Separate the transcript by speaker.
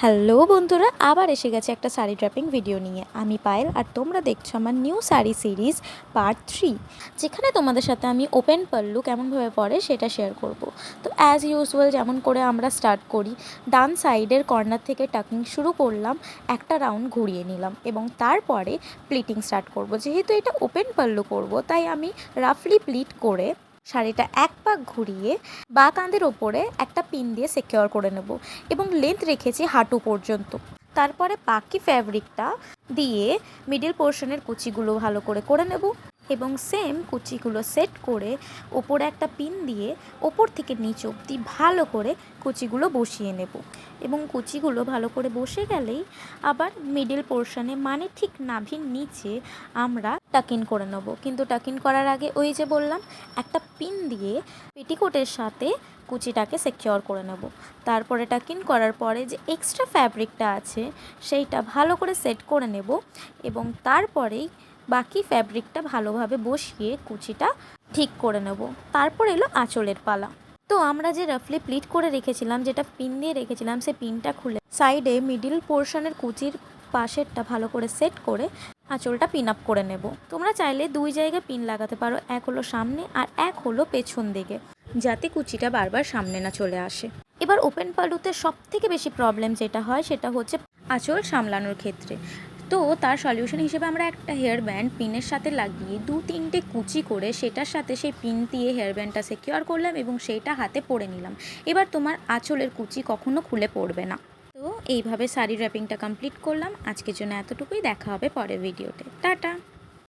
Speaker 1: Hello বন্ধুরা, আবার এসে গেছে একটা শাড়ি ড্রাপিং ভিডিও নিয়ে। আমি পায়েল আর তোমরা দেখছো আমার নিউ শাড়ি সিরিজ পার্ট 3, যেখানে তোমাদের সাথে আমি ওপেন পাল্লু কেমনভাবে পরে সেটা শেয়ার করব। তো অ্যাজ ইউজুয়াল যেমন করে আমরা স্টার্ট করি, ডান সাইডের কর্নার থেকে টাকিং শুরু করলাম, একটা রাউন্ড ঘুরিয়ে নিলাম এবং তারপরে প্লিটিং স্টার্ট করব। যেহেতু এটা ওপেন পাল্লু করব, তাই আমি রাফলি প্লিট করে শাড়িটা এক পাক ঘুরিয়ে বা কাঁধের ওপরে একটা পিন দিয়ে সিকিউর করে নেব এবং লেন্থ রেখেছি হাঁটু পর্যন্ত। তারপরে বাকি ফ্যাব্রিকটা দিয়ে মিডল পোর্শনের কুচিগুলো ভালো করে নেব এবং সেম কুচিগুলো সেট করে ওপরে একটা পিন দিয়ে ওপর থেকে নিচ অবধি ভালো করে কুচিগুলো বসিয়ে নেব এবং কুচিগুলো ভালো করে বসে গেলেই আবার মিডল পোর্শনে মানে ঠিক নাভির নিচে আমরা টাকিন করে নেব। কিন্তু টাকিন করার আগে ওই যে বললাম, একটা পিন দিয়ে পেটিকোটের সাথে কুচিটাকে সিকিউর করে নেব। তারপরে টাকিন করার পরে যে এক্সট্রা ফ্যাব্রিকটা আছে সেইটা ভালো করে সেট করে নেব এবং তারপরেই বাকি ফ্যাব্রিকটা ভালোভাবে বসিয়ে কুচিটা ঠিক করে নেব। তারপর এলো আঁচলের পালা। তো আমরা যে রাফলি প্লিট করে রেখেছিলাম, যেটা পিন দিয়ে রেখেছিলাম, সেই পিনটা খুলে সাইডে মিডিল পোর্শনের কুচির পাশেরটা ভালো করে সেট করে আঁচলটা পিন আপ করে নেব। তোমরা চাইলে দুই জায়গায় পিন লাগাতে পারো, এক হলো সামনে আর এক হলো পেছন দিকে, যাতে কুচিটা বারবার সামনে না চলে আসে। এবার ওপেন পাল্লুতে সব থেকে বেশি প্রবলেম যেটা হয় সেটা হচ্ছে আঁচল সামলানোর ক্ষেত্রে। তো তার সলিউশন হিসেবে আমরা একটা হেয়ার ব্যান্ড পিনের সাথে লাগিয়ে 2-3টে কুচি করে সেটার সাথে সেই পিন দিয়ে হেয়ার ব্যান্ডটা সিকিউর করলাম এবং সেইটা হাতে পরে নিলাম। এবার তোমার আঁচলের কুচি কখনো খুলে পড়বে না। তো এইভাবে শাড়ি র্যাপিংটা কমপ্লিট করলাম। আজকের জন্য এতটুকুই, দেখা হবে পরের ভিডিওতে। টাটা।